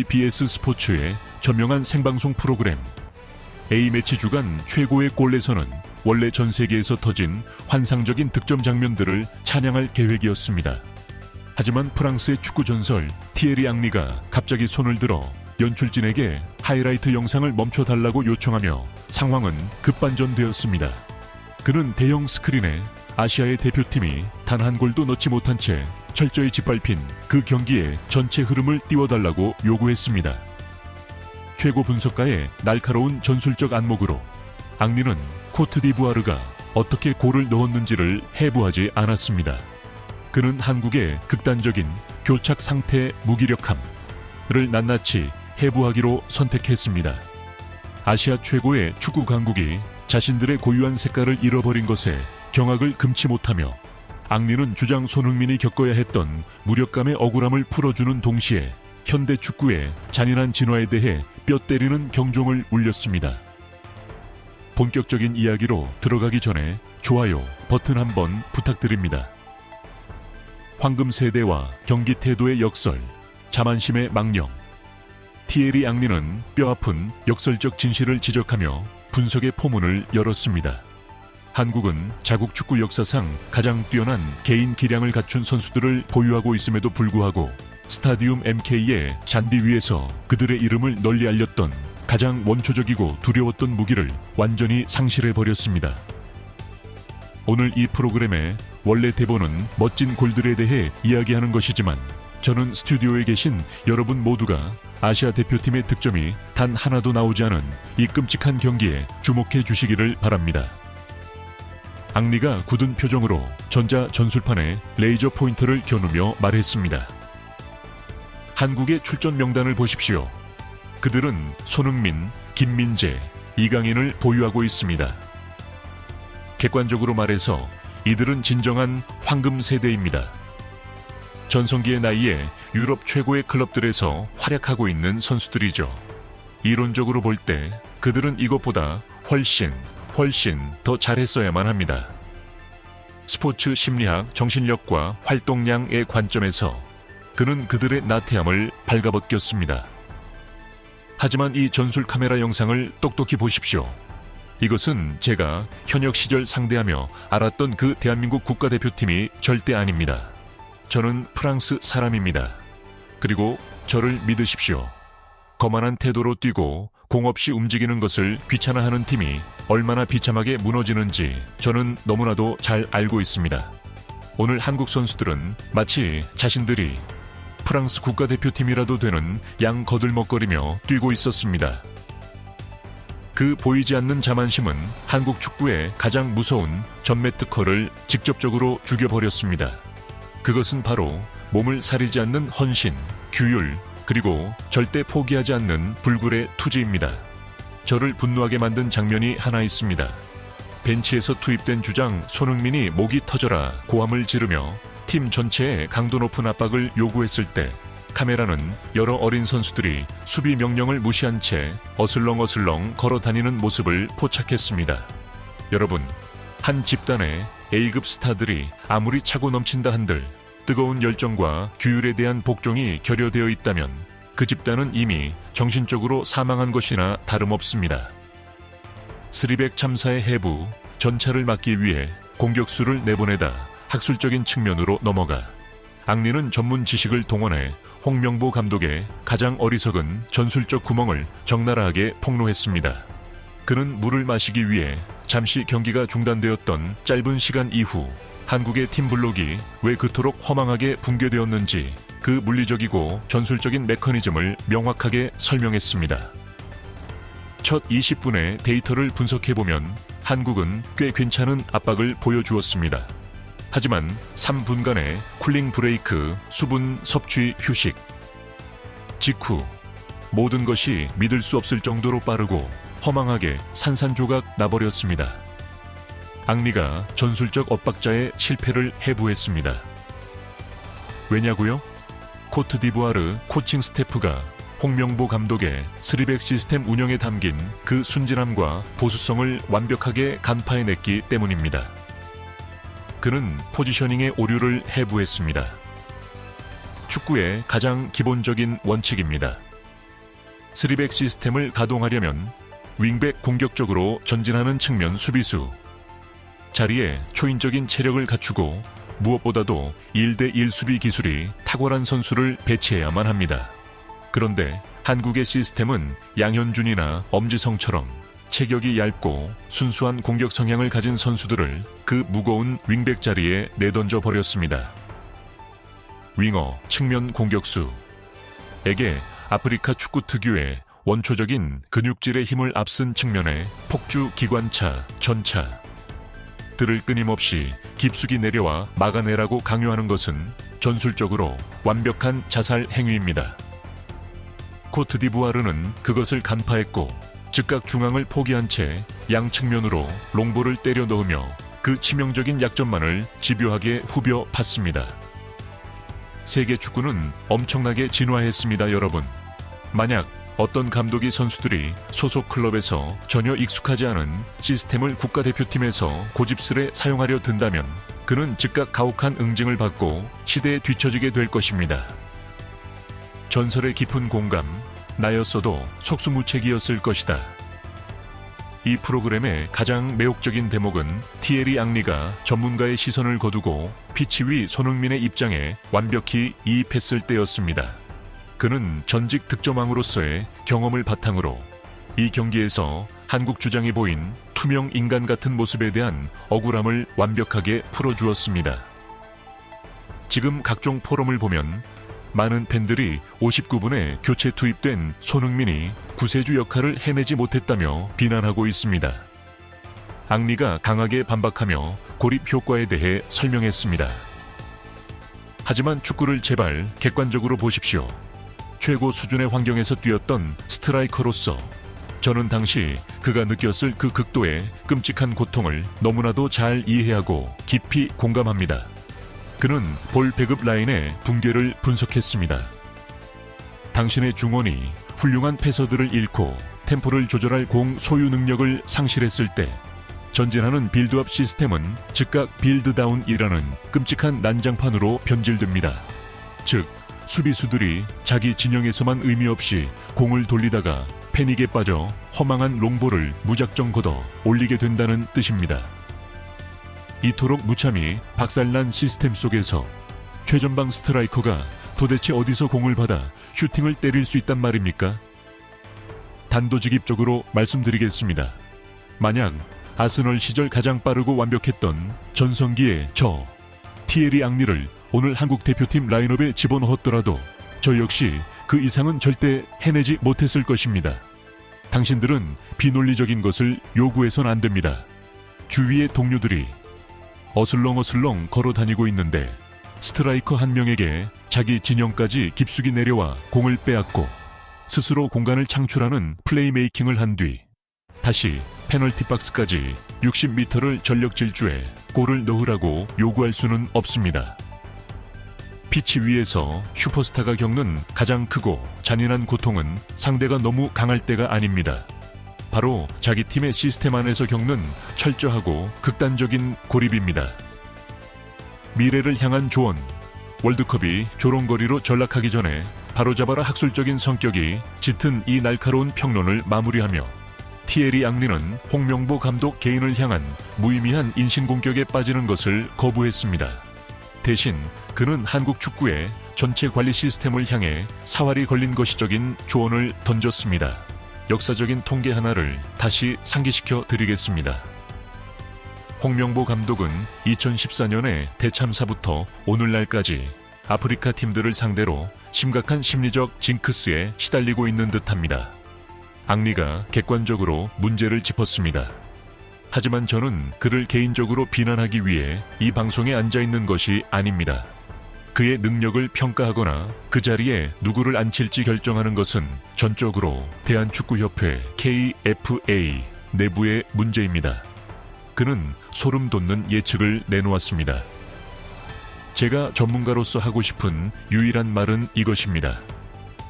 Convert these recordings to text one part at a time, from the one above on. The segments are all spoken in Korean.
BS 스포츠의 저명한 생방송 프로그램 A매치 주간 최고의 골에서는 원래 전 세계에서 터진 환상적인 득점 장면들을 찬양할 계획이었습니다. 하지만 프랑스의 축구 전설 티에리 앙리가 갑자기 손을 들어 연출진에게 하이라이트 영상을 멈춰달라고 요청하며 상황은 급반전되었습니다. 그는 대형 스크린에 아시아의 대표팀이 단 한 골도 넣지 못한 채 철저히 짓밟힌 그 경기의 전체 흐름을 띄워달라고 요구했습니다. 최고 분석가의 날카로운 전술적 안목으로 앙리는 코트디부아르가 어떻게 골을 넣었는지를 해부하지 않았습니다. 그는 한국의 극단적인 교착 상태의 무기력함을 낱낱이 해부하기로 선택했습니다. 아시아 최고의 축구 강국이 자신들의 고유한 색깔을 잃어버린 것에 경악을 금치 못하며 앙리는 주장 손흥민이 겪어야 했던 무력감의 억울함을 풀어주는 동시에 현대 축구의 잔인한 진화에 대해 뼈 때리는 경종을 울렸습니다. 본격적인 이야기로 들어가기 전에 좋아요 버튼 한번 부탁드립니다. 황금 세대와 경기 태도의 역설, 자만심의 망령. 티에리 앙리는 뼈아픈 역설적 진실을 지적하며 분석의 포문을 열었습니다. 한국은 자국 축구 역사상 가장 뛰어난 개인 기량을 갖춘 선수들을 보유하고 있음에도 불구하고 스타디움 MK의 잔디 위에서 그들의 이름을 널리 알렸던 가장 원초적이고 두려웠던 무기를 완전히 상실해버렸습니다. 오늘 이 프로그램의 원래 대본은 멋진 골들에 대해 이야기하는 것이지만 저는 스튜디오에 계신 여러분 모두가 아시아 대표팀의 득점이 단 하나도 나오지 않은 이 끔찍한 경기에 주목해 주시기를 바랍니다. 앙리가 굳은 표정으로 전자 전술판에 레이저 포인터를 겨누며 말했습니다. 한국의 출전 명단을 보십시오. 그들은 손흥민, 김민재, 이강인을 보유하고 있습니다. 객관적으로 말해서 이들은 진정한 황금 세대입니다. 전성기의 나이에 유럽 최고의 클럽들에서 활약하고 있는 선수들이죠. 이론적으로 볼 때 그들은 이것보다 훨씬 더 잘했어야만 합니다. 스포츠 심리학 정신력과 활동량의 관점에서 그는 그들의 나태함을 발가벗겼습니다. 하지만 이 전술 카메라 영상을 똑똑히 보십시오. 이것은 제가 현역 시절 상대하며 알았던 그 대한민국 국가대표팀이 절대 아닙니다. 저는 프랑스 사람입니다. 그리고 저를 믿으십시오. 거만한 태도로 뛰고 공 없이 움직이는 것을 귀찮아하는 팀이 얼마나 비참하게 무너지는지 저는 너무나도 잘 알고 있습니다. 오늘 한국 선수들은 마치 자신들이 프랑스 국가대표팀이라도 되는 양 거들먹거리며 뛰고 있었습니다. 그 보이지 않는 자만심은 한국 축구의 가장 무서운 전매 특허를 직접적으로 죽여버렸습니다. 그것은 바로 몸을 사리지 않는 헌신, 규율, 그리고 절대 포기하지 않는 불굴의 투지입니다. 저를 분노하게 만든 장면이 하나 있습니다. 벤치에서 투입된 주장 손흥민이 목이 터져라 고함을 지르며 팀 전체에 강도 높은 압박을 요구했을 때 카메라는 여러 어린 선수들이 수비 명령을 무시한 채 어슬렁어슬렁 걸어다니는 모습을 포착했습니다. 여러분, 한 집단의 A급 스타들이 아무리 차고 넘친다 한들 뜨거운 열정과 규율에 대한 복종이 결여되어 있다면 그 집단은 이미 정신적으로 사망한 것이나 다름없습니다. 스리백 참사의 해부, 전차를 막기 위해 공격수를 내보내다 학술적인 측면으로 넘어가 앙리는 전문 지식을 동원해 홍명보 감독의 가장 어리석은 전술적 구멍을 적나라하게 폭로했습니다. 그는 물을 마시기 위해 잠시 경기가 중단되었던 짧은 시간 이후 한국의 팀블록이 왜 그토록 허망하게 붕괴되었는지 그 물리적이고 전술적인 메커니즘을 명확하게 설명했습니다. 첫 20분의 데이터를 분석해보면 한국은 꽤 괜찮은 압박을 보여주었습니다. 하지만 3분간의 쿨링 브레이크, 수분 섭취 휴식 직후 모든 것이 믿을 수 없을 정도로 빠르고 허망하게 산산조각 나버렸습니다. 앙리가 전술적 엇박자의 실패를 해부했습니다. 왜냐고요? 코트디부아르 코칭 스태프가 홍명보 감독의 스리백 시스템 운영에 담긴 그 순진함과 보수성을 완벽하게 간파해냈기 때문입니다. 그는 포지셔닝의 오류를 해부했습니다. 축구의 가장 기본적인 원칙입니다. 3백 시스템을 가동하려면 윙백 공격적으로 전진하는 측면 수비수, 자리에 초인적인 체력을 갖추고 무엇보다도 1대1 수비 기술이 탁월한 선수를 배치해야만 합니다. 그런데 한국의 시스템은 양현준이나 엄지성처럼 체격이 얇고 순수한 공격 성향을 가진 선수들을 그 무거운 윙백 자리에 내던져 버렸습니다. 윙어, 측면 공격수에게 아프리카 축구 특유의 원초적인 근육질의 힘을 앞선 측면의 폭주 기관차, 전차들을 끊임없이 깊숙이 내려와 막아내라고 강요하는 것은 전술적으로 완벽한 자살 행위입니다. 코트디부아르는 그것을 간파했고 즉각 중앙을 포기한 채 양측면으로 롱볼을 때려 넣으며 그 치명적인 약점만을 집요하게 후벼 팠습니다. 세계 축구는 엄청나게 진화했습니다, 여러분. 만약 어떤 감독이 선수들이 소속 클럽에서 전혀 익숙하지 않은 시스템을 국가대표팀에서 고집스레 사용하려 든다면 그는 즉각 가혹한 응징을 받고 시대에 뒤처지게 될 것입니다. 전설의 깊은 공감, 나였어도 속수무책이었을 것이다. 이 프로그램의 가장 매혹적인 대목은 티에리 앙리가 전문가의 시선을 거두고 피치 위 손흥민의 입장에 완벽히 이입했을 때였습니다. 그는 전직 득점왕으로서의 경험을 바탕으로 이 경기에서 한국 주장이 보인 투명 인간 같은 모습에 대한 억울함을 완벽하게 풀어주었습니다. 지금 각종 포럼을 보면 많은 팬들이 59분에 교체 투입된 손흥민이 구세주 역할을 해내지 못했다며 비난하고 있습니다. 앙리가 강하게 반박하며 고립 효과에 대해 설명했습니다. 하지만 축구를 제발 객관적으로 보십시오. 최고 수준의 환경에서 뛰었던 스트라이커로서 저는 당시 그가 느꼈을 그 극도의 끔찍한 고통을 너무나도 잘 이해하고 깊이 공감합니다. 그는 볼 배급 라인의 붕괴를 분석했습니다. 당신의 중원이 훌륭한 패서들을 잃고 템포를 조절할 공 소유 능력을 상실했을 때 전진하는 빌드업 시스템은 즉각 빌드다운이라는 끔찍한 난장판으로 변질됩니다. 즉, 수비수들이 자기 진영에서만 의미 없이 공을 돌리다가 패닉에 빠져 허망한 롱볼을 무작정 걷어 올리게 된다는 뜻입니다. 이토록 무참히 박살난 시스템 속에서 최전방 스트라이커가 도대체 어디서 공을 받아 슈팅을 때릴 수 있단 말입니까? 단도직입적으로 말씀드리겠습니다. 만약 아스널 시절 가장 빠르고 완벽했던 전성기의 저 티에리 앙리를 오늘 한국 대표팀 라인업에 집어넣었더라도 저 역시 그 이상은 절대 해내지 못했을 것입니다. 당신들은 비논리적인 것을 요구해선 안 됩니다. 주위의 동료들이 어슬렁어슬렁 걸어 다니고 있는데 스트라이커 한 명에게 자기 진영까지 깊숙이 내려와 공을 빼앗고 스스로 공간을 창출하는 플레이메이킹을 한 뒤 다시 페널티 박스까지 60m를 전력 질주해 골을 넣으라고 요구할 수는 없습니다. 피치 위에서 슈퍼스타가 겪는 가장 크고 잔인한 고통은 상대가 너무 강할 때가 아닙니다. 바로 자기 팀의 시스템 안에서 겪는 철저하고 극단적인 고립입니다. 미래를 향한 조언. 월드컵이 조롱거리로 전락하기 전에 바로잡아라 학술적인 성격이 짙은 이 날카로운 평론을 마무리하며 티에리 앙리는 홍명보 감독 개인을 향한 무의미한 인신공격에 빠지는 것을 거부했습니다. 대신 그는 한국 축구의 전체 관리 시스템을 향해 사활이 걸린 것이적인 조언을 던졌습니다. 역사적인 통계 하나를 다시 상기시켜 드리겠습니다. 홍명보 감독은 2014년의 대참사부터 오늘날까지 아프리카 팀들을 상대로 심각한 심리적 징크스에 시달리고 있는 듯합니다. 앙리가 객관적으로 문제를 짚었습니다. 하지만 저는 그를 개인적으로 비난하기 위해 이 방송에 앉아있는 것이 아닙니다. 그의 능력을 평가하거나 그 자리에 누구를 앉힐지 결정하는 것은 전적으로 대한축구협회 KFA 내부의 문제입니다. 그는 소름 돋는 예측을 내놓았습니다. 제가 전문가로서 하고 싶은 유일한 말은 이것입니다.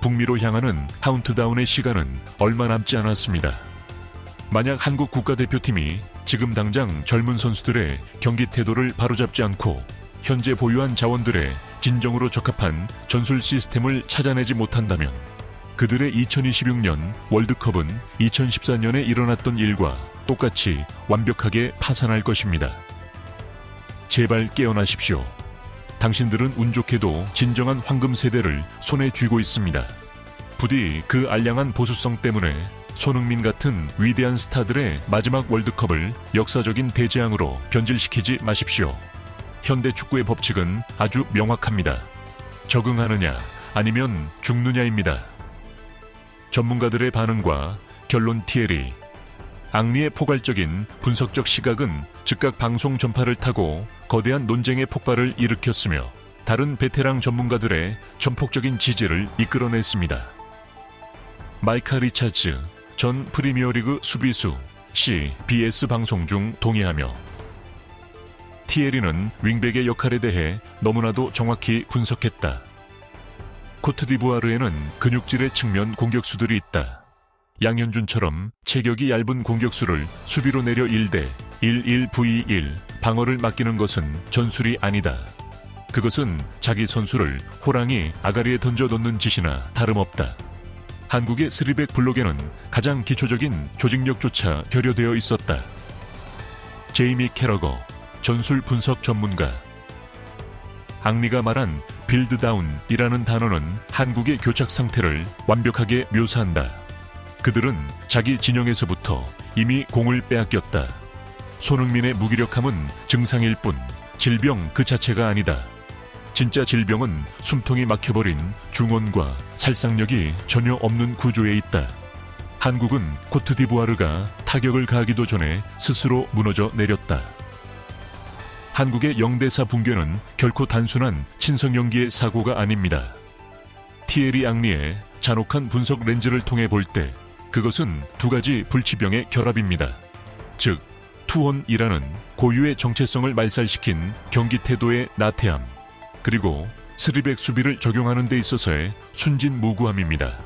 북미로 향하는 카운트다운의 시간은 얼마 남지 않았습니다. 만약 한국 국가대표팀이 지금 당장 젊은 선수들의 경기 태도를 바로잡지 않고 현재 보유한 자원들의 진정으로 적합한 전술 시스템을 찾아내지 못한다면 그들의 2026년 월드컵은 2014년에 일어났던 일과 똑같이 완벽하게 파산할 것입니다. 제발 깨어나십시오. 당신들은 운 좋게도 진정한 황금 세대를 손에 쥐고 있습니다. 부디 그 알량한 보수성 때문에 손흥민 같은 위대한 스타들의 마지막 월드컵을 역사적인 대재앙으로 변질시키지 마십시오. 현대 축구의 법칙은 아주 명확합니다. 적응하느냐 아니면 죽느냐입니다. 전문가들의 반응과 결론. 티에리 앙리의 포괄적인 분석적 시각은 즉각 방송 전파를 타고 거대한 논쟁의 폭발을 일으켰으며 다른 베테랑 전문가들의 전폭적인 지지를 이끌어냈습니다. 마이카 리차츠 전 프리미어리그 수비수 CBS 방송 중 동의하며 티에리는 윙백의 역할에 대해 너무나도 정확히 분석했다. 코트디부아르에는 근육질의 측면 공격수들이 있다. 양현준처럼 체격이 얇은 공격수를 수비로 내려 1대 11v1 방어를 맡기는 것은 전술이 아니다. 그것은 자기 선수를 호랑이 아가리에 던져 놓는 짓이나 다름없다. 한국의 3백 블록에는 가장 기초적인 조직력조차 결여되어 있었다. 제이미 캐러거 전술 분석 전문가 앙리가 말한 빌드다운이라는 단어는 한국의 교착 상태를 완벽하게 묘사한다. 그들은 자기 진영에서부터 이미 공을 빼앗겼다. 손흥민의 무기력함은 증상일 뿐 질병 그 자체가 아니다. 진짜 질병은 숨통이 막혀버린 중원과 살상력이 전혀 없는 구조에 있다. 한국은 코트디부아르가 타격을 가하기도 전에 스스로 무너져 내렸다. 한국의 0대4 붕괴는 결코 단순한 친선 연기의 사고가 아닙니다. 티에리 앙리의 잔혹한 분석 렌즈를 통해 볼 때 그것은 두 가지 불치병의 결합입니다. 즉, 투혼이라는 고유의 정체성을 말살시킨 경기 태도의 나태함, 그리고 스리백 수비를 적용하는 데 있어서의 순진무구함입니다.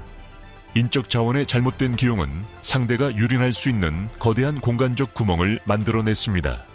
인적 자원의 잘못된 기용은 상대가 유린할 수 있는 거대한 공간적 구멍을 만들어냈습니다.